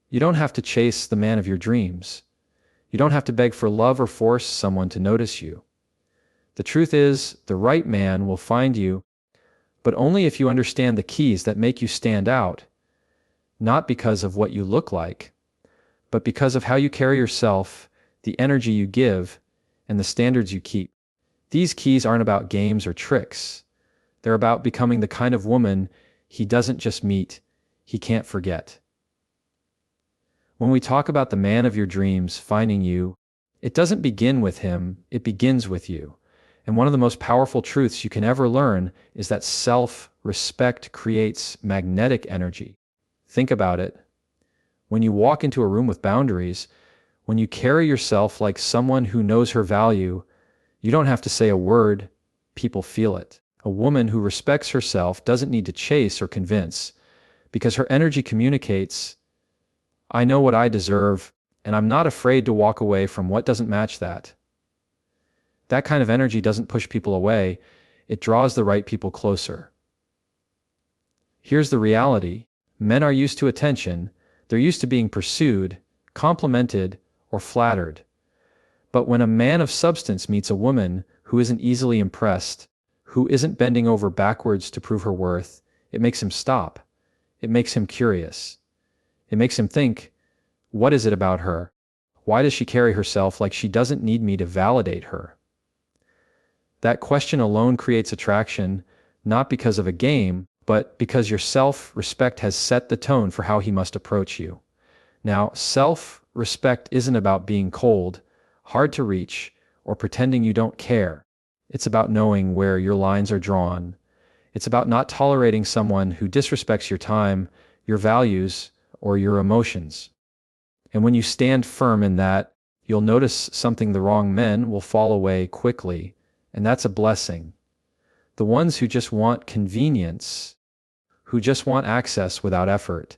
You don't have to chase the man of your dreams. You don't have to beg for love or force someone to notice you. The truth is, the right man will find you, but only if you understand the keys that make you stand out, not because of what you look like, but because of how you carry yourself, the energy you give, and the standards you keep. These keys aren't about games or tricks. They're about becoming the kind of woman he doesn't just meet, he can't forget. When we talk about the man of your dreams finding you, it doesn't begin with him, it begins with you. And one of the most powerful truths you can ever learn is that self-respect creates magnetic energy. Think about it. When you walk into a room with boundaries, when you carry yourself like someone who knows her value, you don't have to say a word, people feel it. A woman who respects herself doesn't need to chase or convince, because her energy communicates, I know what I deserve, and I'm not afraid to walk away from what doesn't match that. That kind of energy doesn't push people away, it draws the right people closer. Here's the reality. Men are used to attention, they're used to being pursued, complimented, or flattered. But when a man of substance meets a woman who isn't easily impressed, who isn't bending over backwards to prove her worth, it makes him stop. It makes him curious. It makes him think, what is it about her? Why does she carry herself like she doesn't need me to validate her? That question alone creates attraction, not because of a game, but because your self-respect has set the tone for how he must approach you. Now, self-respect isn't about being cold, hard to reach, or pretending you don't care. It's about knowing where your lines are drawn. It's about not tolerating someone who disrespects your time, your values, or your emotions. And when you stand firm in that, you'll notice something: the wrong men will fall away quickly, and that's a blessing. The ones who just want convenience, who just want access without effort,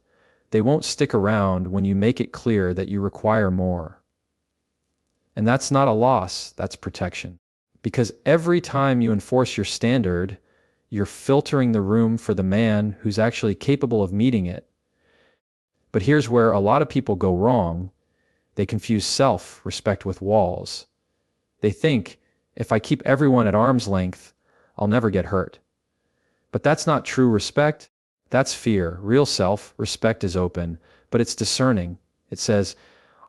they won't stick around when you make it clear that you require more. And that's not a loss, that's protection. Because every time you enforce your standard, you're filtering the room for the man who's actually capable of meeting it. But here's where a lot of people go wrong. They confuse self-respect with walls. They think, if I keep everyone at arm's length, I'll never get hurt. But that's not true respect. That's fear. Real self-respect is open, but it's discerning. It says,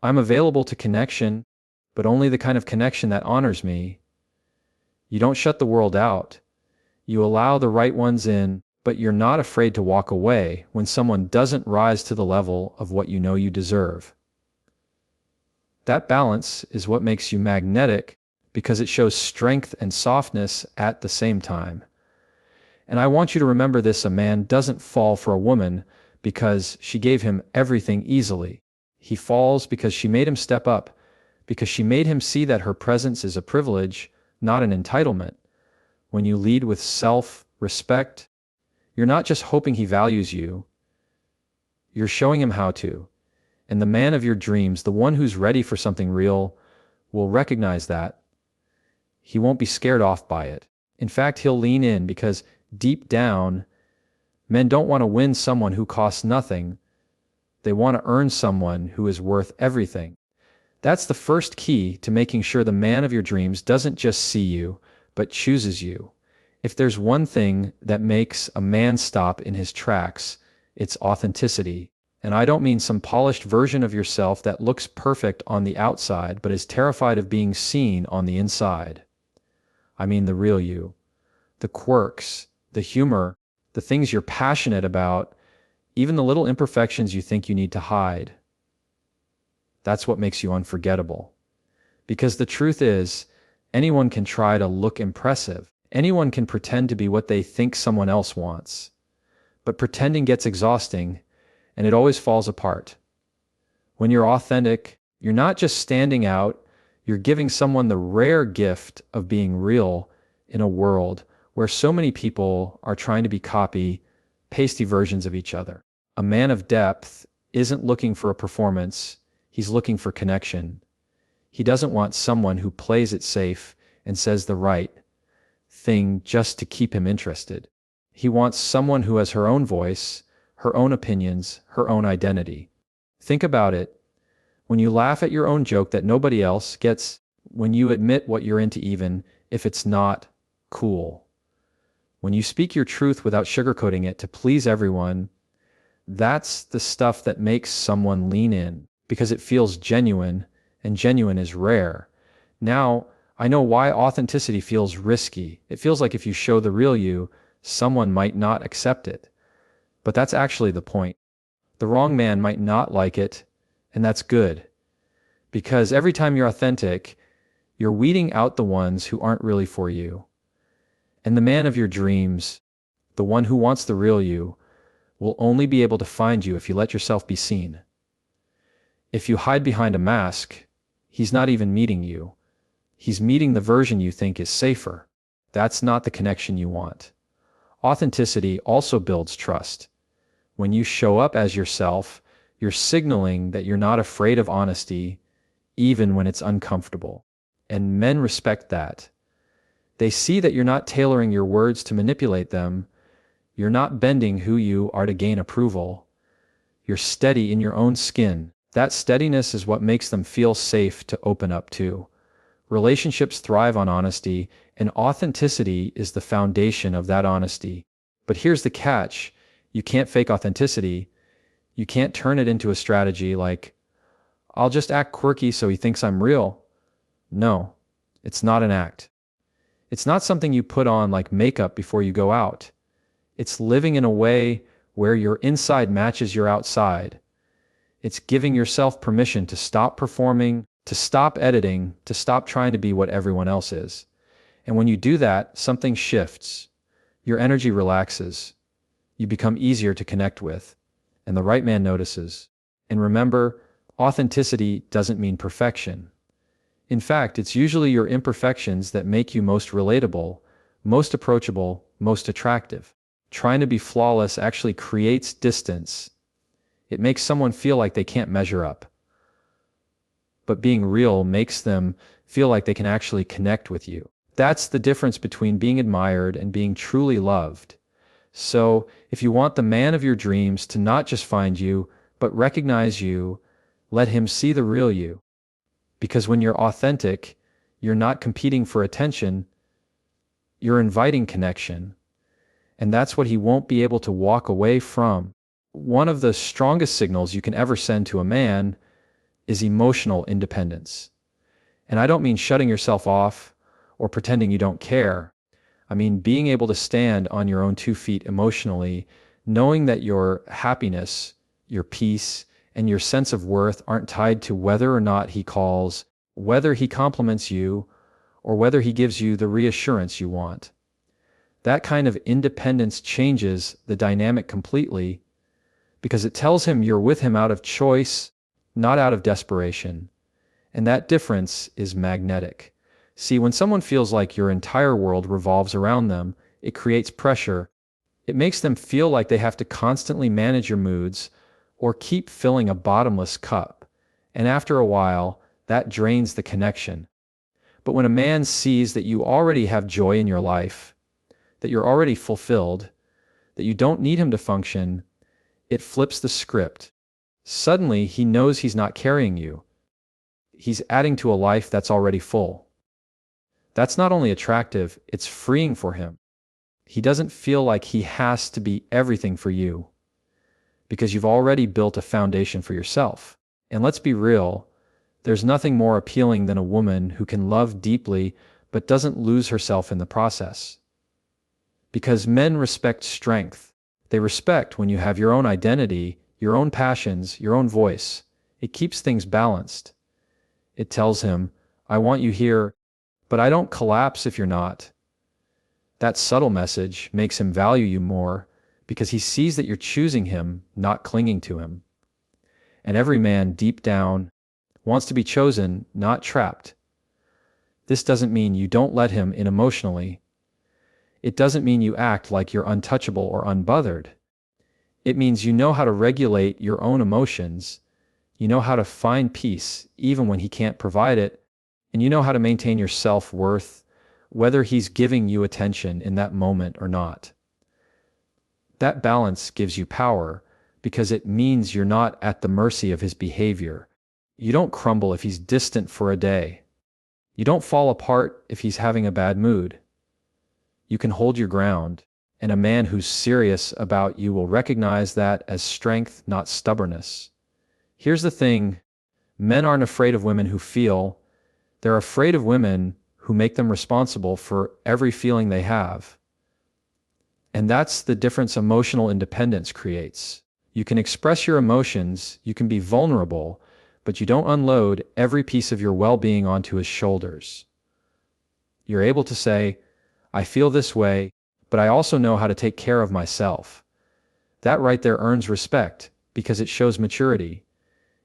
I'm available to connection, but only the kind of connection that honors me. You don't shut the world out. You allow the right ones in, but you're not afraid to walk away when someone doesn't rise to the level of what you know you deserve. That balance is what makes you magnetic, because it shows strength and softness at the same time. And I want you to remember this: a man doesn't fall for a woman because she gave him everything easily. He falls because she made him step up, because she made him see that her presence is a privilege, not an entitlement. When you lead with self-respect, you're not just hoping he values you, you're showing him how to. And the man of your dreams, the one who's ready for something real, will recognize that. He won't be scared off by it. In fact, he'll lean in, because deep down, men don't want to win someone who costs nothing. They want to earn someone who is worth everything. That's the first key to making sure the man of your dreams doesn't just see you, but chooses you. If there's one thing that makes a man stop in his tracks, it's authenticity. And I don't mean some polished version of yourself that looks perfect on the outside, but is terrified of being seen on the inside. I mean the real you. The quirks, the humor, the things you're passionate about, even the little imperfections you think you need to hide. That's what makes you unforgettable. Because the truth is, anyone can try to look impressive. Anyone can pretend to be what they think someone else wants. But pretending gets exhausting, and it always falls apart. When you're authentic, you're not just standing out, you're giving someone the rare gift of being real in a world where so many people are trying to be pasty versions of each other. A man of depth isn't looking for a performance, he's looking for connection. He doesn't want someone who plays it safe and says the right thing just to keep him interested. He wants someone who has her own voice, her own opinions, her own identity. Think about it. When you laugh at your own joke that nobody else gets, when you admit what you're into even if it's not cool, when you speak your truth without sugarcoating it to please everyone, that's the stuff that makes someone lean in because it feels genuine, and genuine is rare. Now, I know why authenticity feels risky. It feels like if you show the real you, someone might not accept it. But that's actually the point. The wrong man might not like it, and that's good. Because every time you're authentic, you're weeding out the ones who aren't really for you. And the man of your dreams, the one who wants the real you, will only be able to find you if you let yourself be seen. If you hide behind a mask, he's not even meeting you. He's meeting the version you think is safer. That's not the connection you want. Authenticity also builds trust. When you show up as yourself, you're signaling that you're not afraid of honesty, even when it's uncomfortable. And men respect that. They see that you're not tailoring your words to manipulate them. You're not bending who you are to gain approval. You're steady in your own skin. That steadiness is what makes them feel safe to open up to. Relationships thrive on honesty, and authenticity is the foundation of that honesty. But here's the catch. You can't fake authenticity. You can't turn it into a strategy like, I'll just act quirky so he thinks I'm real. No, it's not an act. It's not something you put on like makeup before you go out. It's living in a way where your inside matches your outside. It's giving yourself permission to stop performing, to stop editing, to stop trying to be what everyone else is. And when you do that, something shifts. Your energy relaxes. You become easier to connect with, and the right man notices. And remember, authenticity doesn't mean perfection. In fact, it's usually your imperfections that make you most relatable, most approachable, most attractive. Trying to be flawless actually creates distance. It makes someone feel like they can't measure up. But being real makes them feel like they can actually connect with you. That's the difference between being admired and being truly loved. So, if you want the man of your dreams to not just find you, but recognize you, let him see the real you. Because when you're authentic, you're not competing for attention, you're inviting connection. And that's what he won't be able to walk away from. One of the strongest signals you can ever send to a man is emotional independence. And I don't mean shutting yourself off or pretending you don't care. I mean being able to stand on your own 2 feet emotionally, knowing that your happiness, your peace, and your sense of worth aren't tied to whether or not he calls, whether he compliments you, or whether he gives you the reassurance you want. That kind of independence changes the dynamic completely because it tells him you're with him out of choice, not out of desperation. And that difference is magnetic. See, when someone feels like your entire world revolves around them, it creates pressure. It makes them feel like they have to constantly manage your moods or keep filling a bottomless cup. And after a while, that drains the connection. But when a man sees that you already have joy in your life, that you're already fulfilled, that you don't need him to function, it flips the script. Suddenly, he knows he's not carrying you. He's adding to a life that's already full. That's not only attractive, it's freeing for him. He doesn't feel like he has to be everything for you because you've already built a foundation for yourself. And let's be real, there's nothing more appealing than a woman who can love deeply but doesn't lose herself in the process. Because men respect strength. They respect when you have your own identity, your own passions, your own voice. It keeps things balanced. It tells him, I want you here, but I don't collapse if you're not. That subtle message makes him value you more because he sees that you're choosing him, not clinging to him. And every man deep down wants to be chosen, not trapped. This doesn't mean you don't let him in emotionally. It doesn't mean you act like you're untouchable or unbothered. It means you know how to regulate your own emotions. You know how to find peace even when he can't provide it. And you know how to maintain your self-worth, whether he's giving you attention in that moment or not. That balance gives you power because it means you're not at the mercy of his behavior. You don't crumble if he's distant for a day. You don't fall apart if he's having a bad mood. You can hold your ground, and a man who's serious about you will recognize that as strength, not stubbornness. Here's the thing, men aren't afraid of women who feel, they're afraid of women who make them responsible for every feeling they have. And that's the difference emotional independence creates. You can express your emotions, you can be vulnerable, but you don't unload every piece of your well-being onto his shoulders. You're able to say, I feel this way, but I also know how to take care of myself. That right there earns respect because it shows maturity.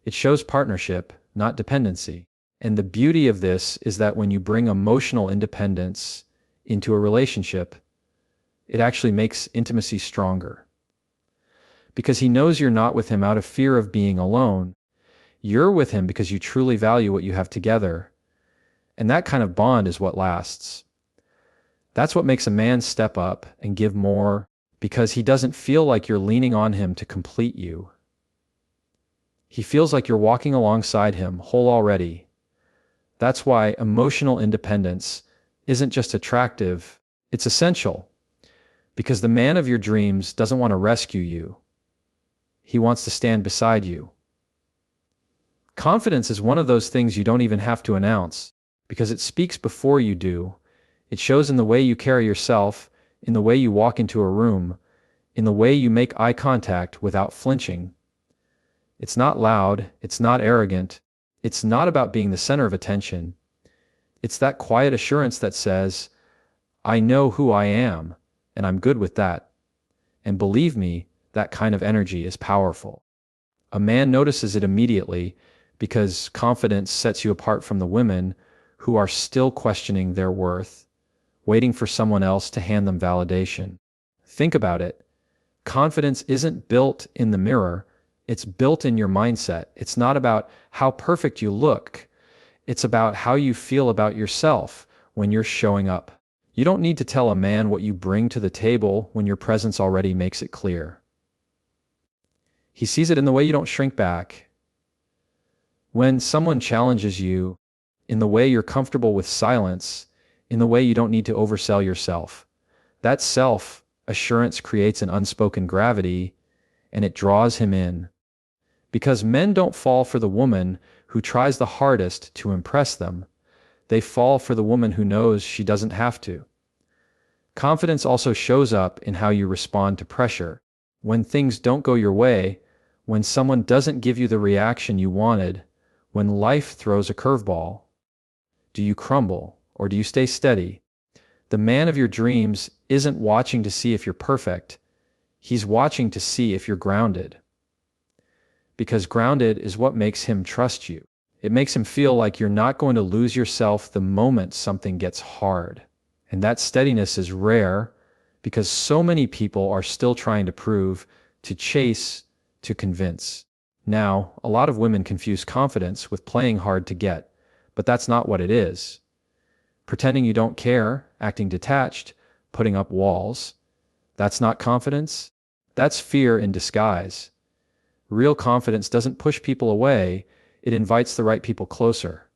It shows partnership, not dependency. And the beauty of this is that when you bring emotional independence into a relationship, it actually makes intimacy stronger. Because he knows you're not with him out of fear of being alone. You're with him because you truly value what you have together. And that kind of bond is what lasts. That's what makes a man step up and give more, because he doesn't feel like you're leaning on him to complete you. He feels like you're walking alongside him, whole already. That's why emotional independence isn't just attractive, it's essential. Because the man of your dreams doesn't want to rescue you. He wants to stand beside you. Confidence is one of those things you don't even have to announce, because it speaks before you do. It shows in the way you carry yourself, in the way you walk into a room, in the way you make eye contact without flinching. It's not loud, it's not arrogant, it's not about being the center of attention. It's that quiet assurance that says, I know who I am, and I'm good with that. And believe me, that kind of energy is powerful. A man notices it immediately because confidence sets you apart from the women who are still questioning their worth, waiting for someone else to hand them validation. Think about it. Confidence isn't built in the mirror, it's built in your mindset. It's not about how perfect you look. It's about how you feel about yourself when you're showing up. You don't need to tell a man what you bring to the table when your presence already makes it clear. He sees it in the way you don't shrink back. When someone challenges you, in the way you're comfortable with silence, in the way you don't need to oversell yourself. That self-assurance creates an unspoken gravity, and it draws him in. Because men don't fall for the woman who tries the hardest to impress them. They fall for the woman who knows she doesn't have to. Confidence also shows up in how you respond to pressure. When things don't go your way, when someone doesn't give you the reaction you wanted, when life throws a curveball, do you crumble or do you stay steady? The man of your dreams isn't watching to see if you're perfect. He's watching to see if you're grounded. Because grounded is what makes him trust you. It makes him feel like you're not going to lose yourself the moment something gets hard. And that steadiness is rare because so many people are still trying to prove, to chase, to convince. Now, a lot of women confuse confidence with playing hard to get, but that's not what it is. Pretending you don't care, acting detached, putting up walls, that's not confidence. That's fear in disguise. Real confidence doesn't push people away, it invites the right people closer.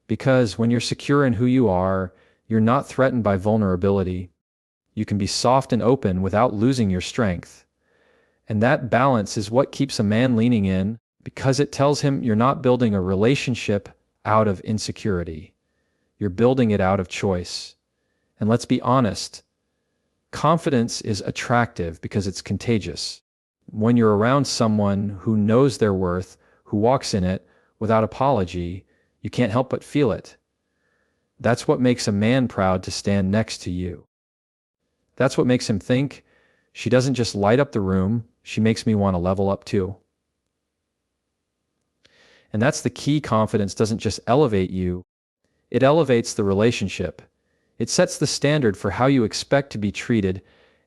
Because when you're secure in who you are, you're not threatened by vulnerability. You can be soft and open without losing your strength. And that balance is what keeps a man leaning in, because it tells him you're not building a relationship out of insecurity. You're building it out of choice. And let's be honest, confidence is attractive because it's contagious. When you're around someone who knows their worth, who walks in it without apology, you can't help but feel it. That's what makes a man proud to stand next to you. That's what makes him think, she doesn't just light up the room, she makes me want to level up too. And that's the key. Confidence doesn't just elevate you, it elevates the relationship. It sets the standard for how you expect to be treated,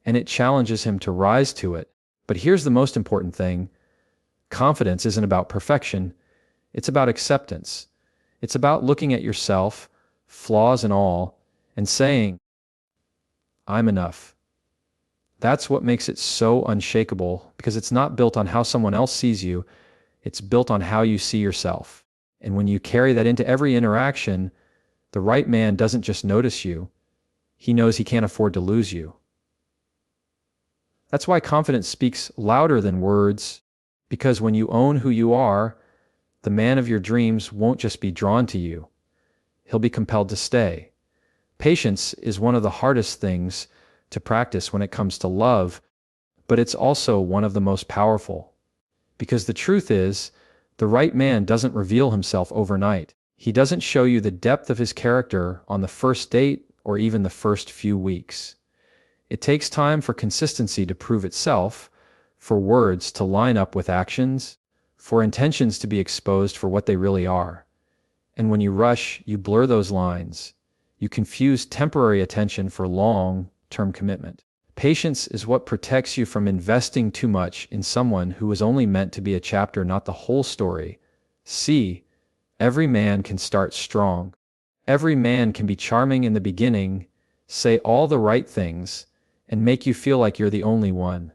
and it challenges him to rise to it. But here's the most important thing. Confidence isn't about perfection. It's about acceptance. It's about looking at yourself, flaws and all, and saying, I'm enough. That's what makes it so unshakable, because it's not built on how someone else sees you, it's built on how you see yourself. And when you carry that into every interaction, the right man doesn't just notice you, he knows he can't afford to lose you. That's why confidence speaks louder than words, because when you own who you are, the man of your dreams won't just be drawn to you, he'll be compelled to stay. Patience is one of the hardest things to practice when it comes to love, but it's also one of the most powerful. Because the truth is, the right man doesn't reveal himself overnight. He doesn't show you the depth of his character on the first date or even the first few weeks. It takes time for consistency to prove itself, for words to line up with actions, for intentions to be exposed for what they really are. And when you rush, you blur those lines. You confuse temporary attention for long-term commitment. Patience is what protects you from investing too much in someone who was only meant to be a chapter, not the whole story. See, every man can start strong. Every man can be charming in the beginning, say all the right things, and make you feel like you're the only one.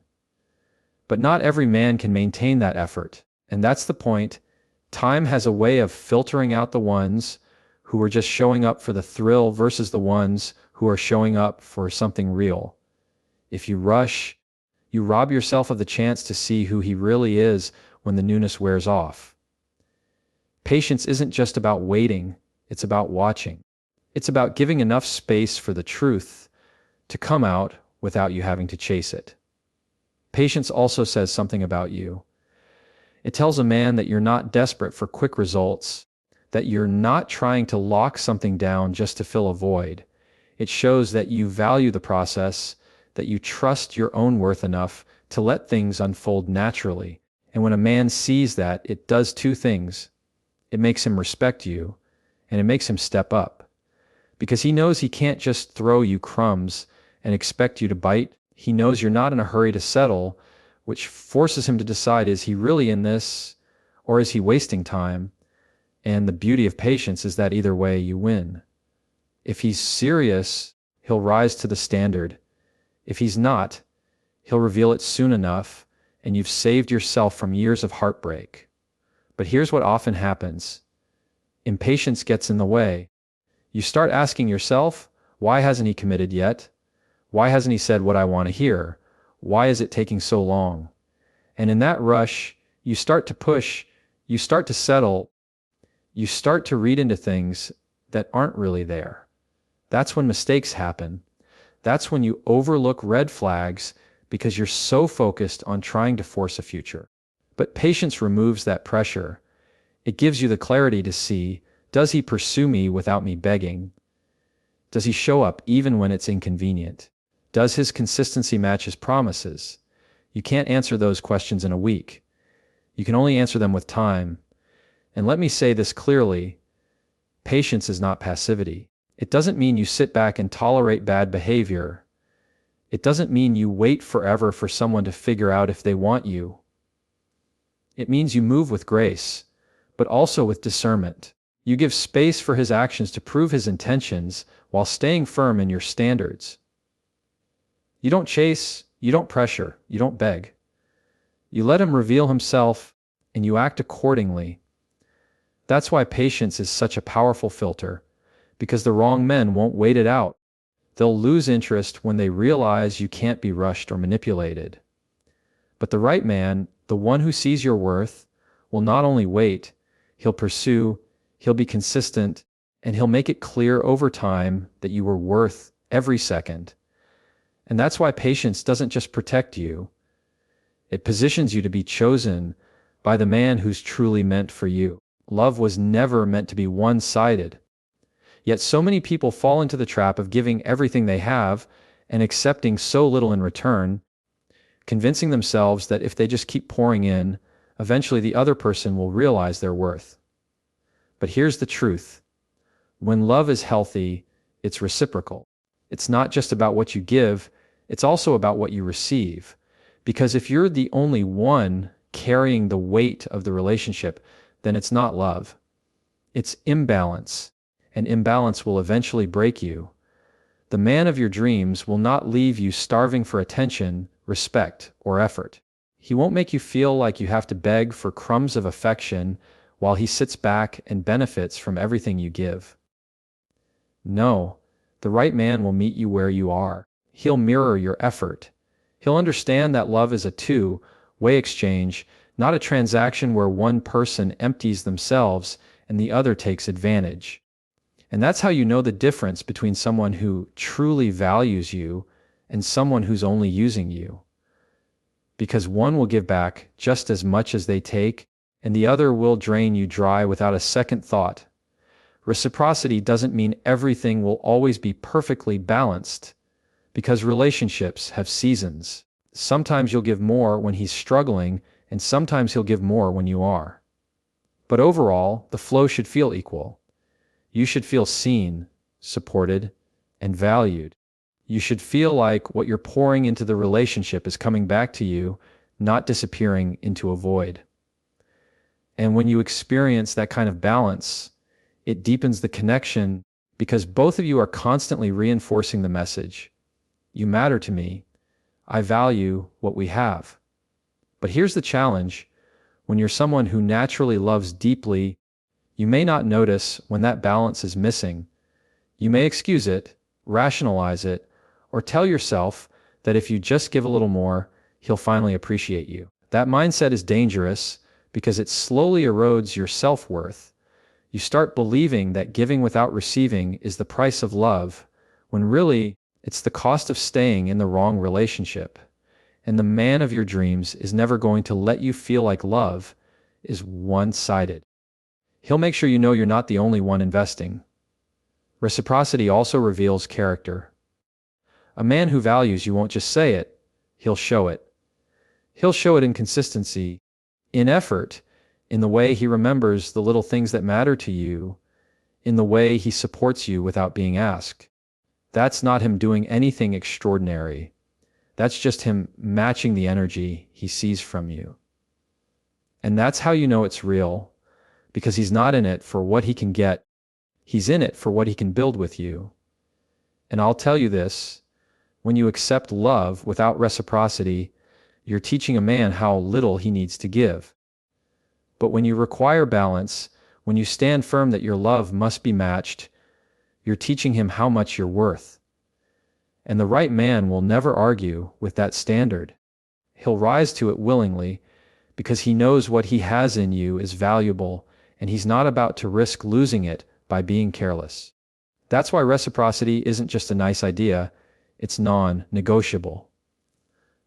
But not every man can maintain that effort, and that's the point. Time has a way of filtering out the ones who are just showing up for the thrill versus the ones who are showing up for something real. If you rush, you rob yourself of the chance to see who he really is when the newness wears off. Patience isn't just about waiting, it's about watching. It's about giving enough space for the truth to come out without you having to chase it. Patience also says something about you. It tells a man that you're not desperate for quick results, that you're not trying to lock something down just to fill a void. It shows that you value the process, that you trust your own worth enough to let things unfold naturally. And when a man sees that, it does two things. It makes him respect you, and it makes him step up. Because he knows he can't just throw you crumbs and expect you to bite. He knows you're not in a hurry to settle, which forces him to decide, is he really in this, or is he wasting time? And the beauty of patience is that either way you win. If he's serious, he'll rise to the standard. If he's not, he'll reveal it soon enough, and you've saved yourself from years of heartbreak. But here's what often happens. Impatience gets in the way. You start asking yourself, why hasn't he committed yet? Why hasn't he said what I want to hear? Why is it taking so long? And in that rush, you start to push, you start to settle, you start to read into things that aren't really there. That's when mistakes happen. That's when you overlook red flags because you're so focused on trying to force a future. But patience removes that pressure. It gives you the clarity to see, does he pursue me without me begging? Does he show up even when it's inconvenient? Does his consistency match his promises? You can't answer those questions in a week. You can only answer them with time. And let me say this clearly, patience is not passivity. It doesn't mean you sit back and tolerate bad behavior. It doesn't mean you wait forever for someone to figure out if they want you. It means you move with grace, but also with discernment. You give space for his actions to prove his intentions while staying firm in your standards. You don't chase, you don't pressure, you don't beg. You let him reveal himself, and you act accordingly. That's why patience is such a powerful filter, because the wrong men won't wait it out. They'll lose interest when they realize you can't be rushed or manipulated. But the right man, the one who sees your worth, will not only wait, he'll pursue, he'll be consistent, and he'll make it clear over time that you were worth every second. And that's why patience doesn't just protect you. It positions you to be chosen by the man who's truly meant for you. Love was never meant to be one-sided. Yet so many people fall into the trap of giving everything they have and accepting so little in return, convincing themselves that if they just keep pouring in, eventually the other person will realize their worth. But here's the truth. When love is healthy, it's reciprocal. It's not just about what you give, it's also about what you receive. Because if you're the only one carrying the weight of the relationship, then it's not love. It's imbalance, and imbalance will eventually break you. The man of your dreams will not leave you starving for attention, respect, or effort. He won't make you feel like you have to beg for crumbs of affection while he sits back and benefits from everything you give. No, the right man will meet you where you are. He'll mirror your effort. He'll understand that love is a two-way exchange, not a transaction where one person empties themselves and the other takes advantage. And that's how you know the difference between someone who truly values you and someone who's only using you. Because one will give back just as much as they take, and the other will drain you dry without a second thought. Reciprocity doesn't mean everything will always be perfectly balanced, because relationships have seasons. Sometimes you'll give more when he's struggling, and sometimes he'll give more when you are. But overall, the flow should feel equal. You should feel seen, supported, and valued. You should feel like what you're pouring into the relationship is coming back to you, not disappearing into a void. And when you experience that kind of balance, it deepens the connection because both of you are constantly reinforcing the message. You matter to me. I value what we have. But here's the challenge. When you're someone who naturally loves deeply, you may not notice when that balance is missing. You may excuse it, rationalize it, or tell yourself that if you just give a little more, he'll finally appreciate you. That mindset is dangerous because it slowly erodes your self-worth. You start believing that giving without receiving is the price of love, when really, it's the cost of staying in the wrong relationship. And the man of your dreams is never going to let you feel like love is one-sided. He'll make sure you know you're not the only one investing. Reciprocity also reveals character. A man who values you won't just say it, he'll show it. He'll show it in consistency, in effort, in the way he remembers the little things that matter to you, in the way he supports you without being asked. That's not him doing anything extraordinary. That's just him matching the energy he sees from you. And that's how you know it's real, because he's not in it for what he can get. He's in it for what he can build with you. And I'll tell you this, when you accept love without reciprocity, you're teaching a man how little he needs to give. But when you require balance, when you stand firm that your love must be matched, you're teaching him how much you're worth. And the right man will never argue with that standard. He'll rise to it willingly because he knows what he has in you is valuable, and he's not about to risk losing it by being careless. That's why reciprocity isn't just a nice idea, it's non-negotiable.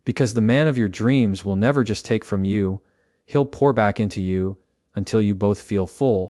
Because the man of your dreams will never just take from you, he'll pour back into you until you both feel full.